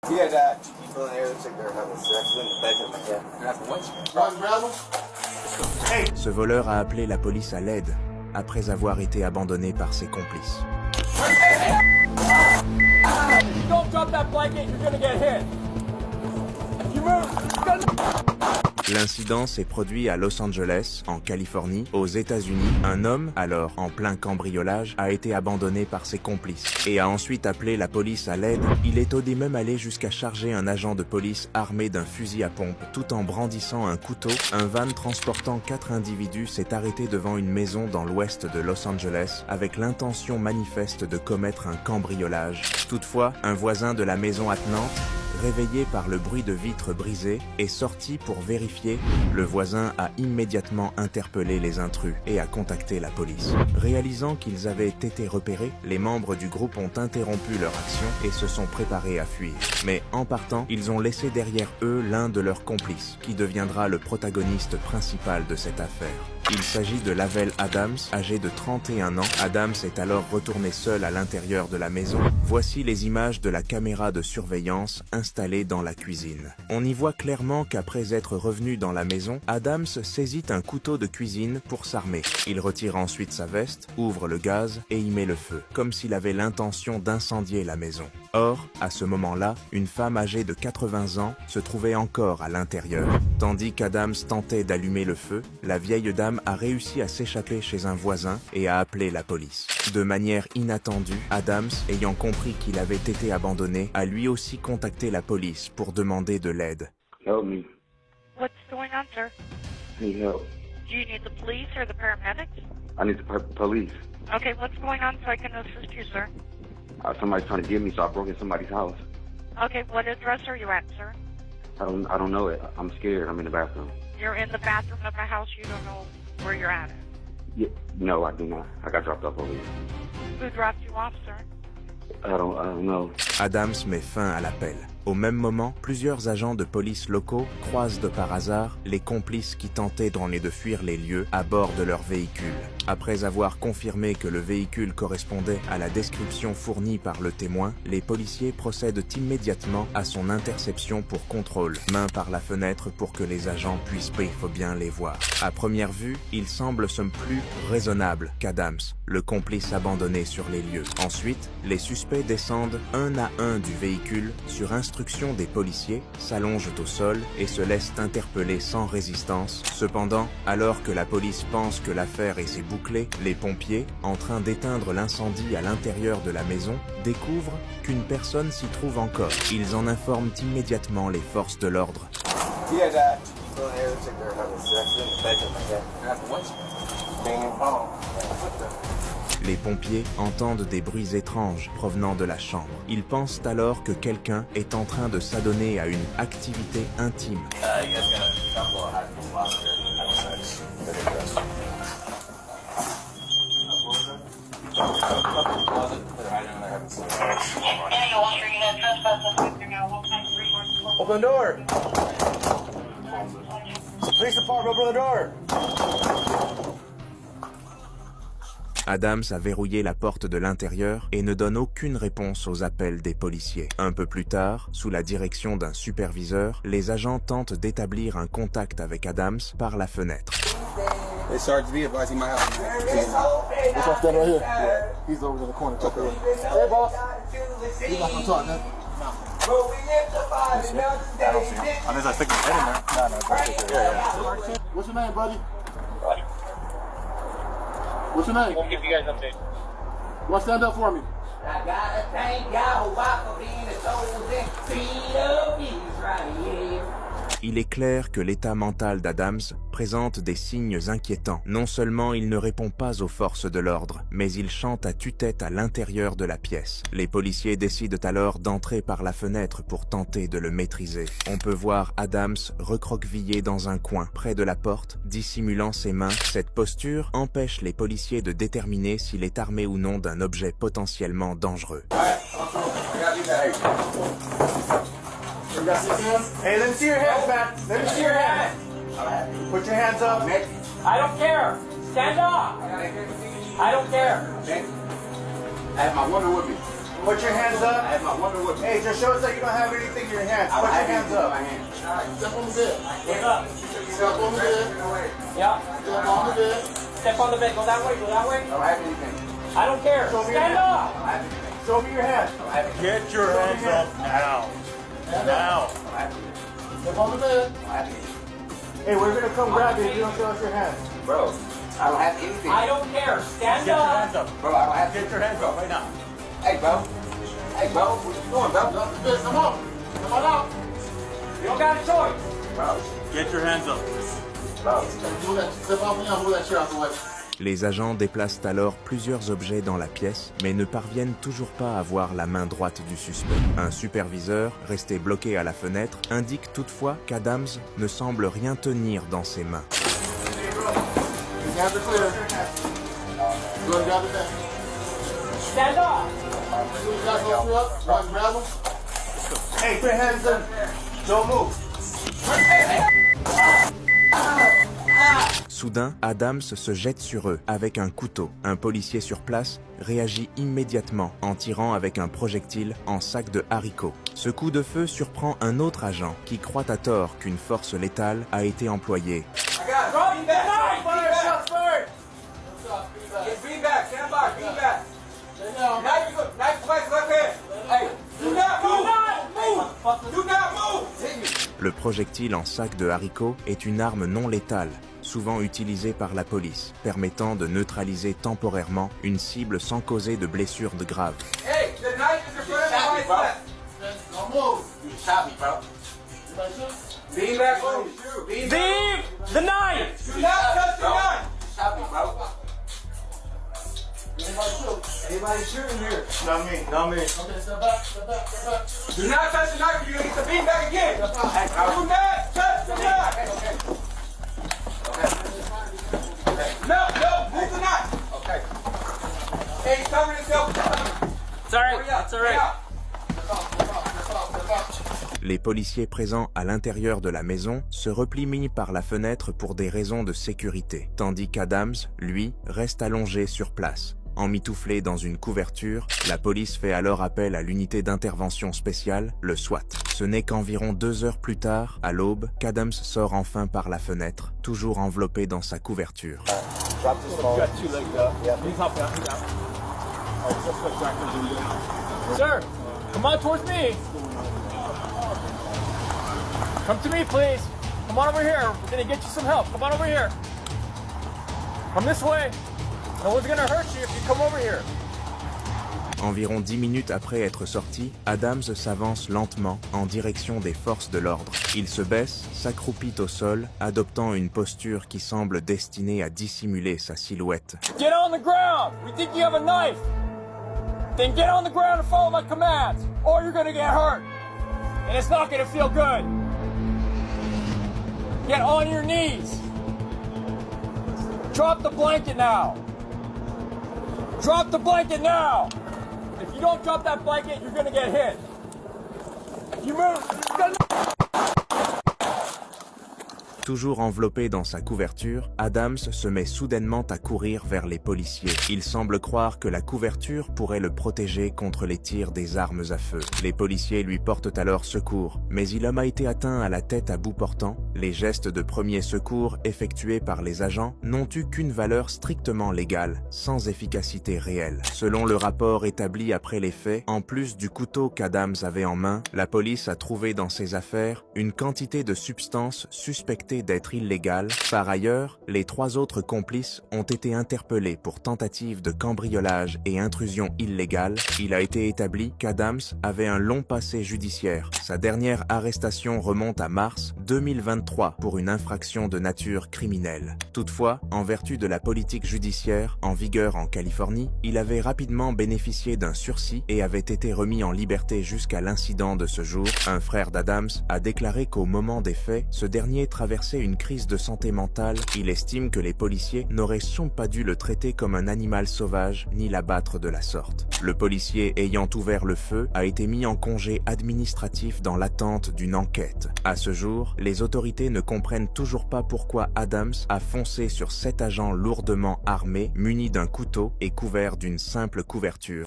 Yeah, that people in there looks like they're having sex in the bedroom. Yeah. They're having what? Hey. Ce voleur a appelé la police à l'aide après avoir été abandonné par ses complices. Don't drop that blanket, you're gonna get hit. If you move, L'incident s'est produit à Los Angeles, en Californie, aux États-Unis. Un homme, alors en plein cambriolage, a été abandonné par ses complices et a ensuite appelé la police à l'aide. Il est au début même allé jusqu'à charger un agent de police armé d'un fusil à pompe tout en brandissant un couteau. Un van transportant 4 individus s'est arrêté devant une maison dans l'ouest de Los Angeles avec l'intention manifeste de commettre un cambriolage. Toutefois, un voisin de la maison attenante, réveillé par le bruit de vitres brisées, est sorti pour vérifier. Le voisin a immédiatement interpellé les intrus et a contacté la police. Réalisant qu'ils avaient été repérés, les membres du groupe ont interrompu leur action et se sont préparés à fuir. Mais en partant, ils ont laissé derrière eux l'un de leurs complices, qui deviendra le protagoniste principal de cette affaire. Il s'agit de Lavelle Adams, âgé de 31 ans. Adams est alors retourné seul à l'intérieur de la maison. Voici les images de la caméra de surveillance installée dans la cuisine. On y voit clairement qu'après être revenu dans la maison, Adams saisit un couteau de cuisine pour s'armer. Il retire ensuite sa veste, ouvre le gaz et y met le feu, comme s'il avait l'intention d'incendier la maison. Or, à ce moment-là, une femme âgée de 80 ans se trouvait encore à l'intérieur. Tandis qu'Adams tentait d'allumer le feu, la vieille dame a réussi à s'échapper chez un voisin et a appelé la police. De manière inattendue, Adams, ayant compris qu'il avait été abandonné, a lui aussi contacté la police pour demander de l'aide. Help me. What's going on, sir? I need help. Do you need the police or the paramedics? I need the police. Okay, what's going on so I can assist you, sir? Somebody's trying to get me, so I broke in somebody's house. Okay, what address are you at, sir? I don't know it. I'm scared. I'm in the bathroom. You're in the bathroom of a house, you don't know where you're at. Yeah, no, I do not. I got dropped off over here. Who dropped you off, sir? I don't know. Adams met fin à l'appel. Au même moment, plusieurs agents de police locaux croisent de par hasard les complices qui tentaient de fuir les lieux à bord de leur véhicule. Après avoir confirmé que le véhicule correspondait à la description fournie par le témoin, les policiers procèdent immédiatement à son interception pour contrôle, main par la fenêtre pour que les agents puissent bien les voir. À première vue, il semble somme plus raisonnable qu'Adams, le complice abandonné sur les lieux. Ensuite, les suspects descendent un à un du véhicule sur instruction des policiers, s'allongent au sol et se laissent interpeller sans résistance. Cependant, alors que la police pense que l'affaire est bouclée, les pompiers, en train d'éteindre l'incendie à l'intérieur de la maison, découvrent qu'une personne s'y trouve encore. Ils en informent immédiatement les forces de l'ordre. Yeah, that people in there looks like they're having sex in the bedroom. Yeah. They're having what? Banging. Oh. What the? Les pompiers entendent des bruits étranges provenant de la chambre. Ils pensent alors que quelqu'un est en train de s'adonner à une activité intime. You guys got a couple of high school monsters having sex. Open the door! Police department, open the door! Adams a verrouillé la porte de l'intérieur et ne donne aucune réponse aux appels des policiers. Un peu plus tard, sous la direction d'un superviseur, les agents tentent d'établir un contact avec Adams par la fenêtre. Hey, Sergeant V, advising my house. What's off that right here? Yeah. He's over in the corner. Check it out. Hey, boss. He's not gonna talk, man. Unless I stick my head in there. No. What's your name, buddy? What's your name? we'll give you guys an update. Well, stand up for me. I gotta thank Yahweh for being a chosen seed of Israel. Il est clair que l'état mental d'Adams présente des signes inquiétants. Non seulement il ne répond pas aux forces de l'ordre, mais il chante à tue-tête à l'intérieur de la pièce. Les policiers décident alors d'entrer par la fenêtre pour tenter de le maîtriser. On peut voir Adams recroquevillé dans un coin, près de la porte, dissimulant ses mains. Cette posture empêche les policiers de déterminer s'il est armé ou non d'un objet potentiellement dangereux. Hey, let me see your hands, man. Let me see your hands. Put your hands up. I don't care. Stand up. I don't care. I have my woman with me. Put your hands up. I have my wonder what. Hey, just show us that you don't have anything in your hands. I Put don't your have hands anything in up. my hand. Step on the bed. Wake up. Step on the bed. Yeah. Step on the bed. Step on the bed. Go that way. Go that way. I don't have anything. I don't care. Show me your Stand hands. up. I don't have anything. Show me your hands. I don't have anything. Get your hands up now. Now. I don't have anything. Step on the bed. I don't have anything. Hey, we're gonna come grab you if you don't show us your hands. Bro, I don't have anything. I don't care. Stand Get your up. hands up. Bro, I don't have Get your hands up right now. Hey, bro. Hey, bro. What you doing, bro? Step on the bed. Come on. Come on out. You don't got a choice. Bro. Get your hands up. Bro. Move that. Step off me. Move that chair out the way. Les agents déplacent alors plusieurs objets dans la pièce, mais ne parviennent toujours pas à voir la main droite du suspect. Un superviseur, resté bloqué à la fenêtre, indique toutefois qu'Adams ne semble rien tenir dans ses mains. Your hands are clear. Go and grab the bag. Stand up. As soon as you guys go through up, go and grab them. Hey, put your hands up. Don't move. Soudain, Adams se jette sur eux avec un couteau. Un policier sur place réagit immédiatement en tirant avec un projectile en sac de haricots. Ce coup de feu surprend un autre agent qui croit à tort qu'une force létale a été employée. Drop the knife. Fire shots fired. Get feedback. Stand by. Feedback. Stay down. Knife twice left hand. Hey, do not Do move. not move. Do not move. Hit me. Le projectile en sac de haricots est une arme non létale, souvent utilisée par la police, permettant de neutraliser temporairement une cible sans causer de blessures graves. Hey, the knife is in front of my left. Don't move. You shot me, bro. You like this? Lean back on me. Lean back. Leave the knife. Do not touch the knife. You shot me, bro. Anybody shoot? Anybody shooting here? Not me. Not me. Okay, step back. Step back. Step back. Do not touch the knife or you're going to get the beat back again. Hey, do not touch the knife. No, move the knife. Okay. Hey, he's covering himself. It's all right. Hurry up. It's all right. Les policiers présents à l'intérieur de la maison se replient par la fenêtre pour des raisons de sécurité, tandis qu'Adams, lui, reste allongé sur place. Emmitouflé dans une couverture, la police fait alors appel à l'unité d'intervention spéciale, le SWAT. Ce n'est qu'environ 2 heures plus tard, à l'aube, qu'Adams sort enfin par la fenêtre, toujours enveloppé dans sa couverture. Drop this phone. You got 2 legs up. Yeah. Please hop down. Sir, come on towards me. Come to me, please. Come on over here. We're gonna get you some help. Come on over here. Come this way. No one's gonna hurt you if you come over here. Environ 10 minutes après être sorti, Adams s'avance lentement en direction des forces de l'ordre. Il se baisse, s'accroupit au sol, adoptant une posture qui semble destinée à dissimuler sa silhouette. Get on the ground. We think you have a knife. Then get on the ground and follow my commands, or you're gonna get hurt. And it's not gonna feel good. Get on your knees. Drop the blanket now. Drop the blanket now. If you don't drop that blanket, you're gonna get hit. If you move, you're gonna... Toujours enveloppé dans sa couverture, Adams se met soudainement à courir vers les policiers. Il semble croire que la couverture pourrait le protéger contre les tirs des armes à feu. Les policiers lui portent alors secours, mais l'homme a été atteint à la tête à bout portant. Les gestes de premier secours effectués par les agents n'ont eu qu'une valeur strictement légale, sans efficacité réelle. Selon le rapport établi après les faits, en plus du couteau qu'Adams avait en main, la police a trouvé dans ses affaires une quantité de substances suspectées d'être illégales. Par ailleurs, les 3 autres complices ont été interpellés pour tentative de cambriolage et intrusion illégale. Il a été établi qu'Adams avait un long passé judiciaire. Sa dernière arrestation remonte à mars 2023 pour une infraction de nature criminelle. Toutefois, en vertu de la politique judiciaire en vigueur en Californie, il avait rapidement bénéficié d'un sursis et avait été remis en liberté jusqu'à l'incident de ce jour. Un frère d'Adams a déclaré qu'au moment des faits, ce dernier traversait une crise de santé mentale. Il estime que les policiers n'auraient sûrement pas dû le traiter comme un animal sauvage ni l'abattre de la sorte. Le policier ayant ouvert le feu a été mis en congé administratif dans l'attente d'une enquête. À ce jour, les autorités ne comprennent toujours pas pourquoi Adams a foncé sur 7 agents lourdement armés, munis d'un couteau et couverts d'une simple couverture.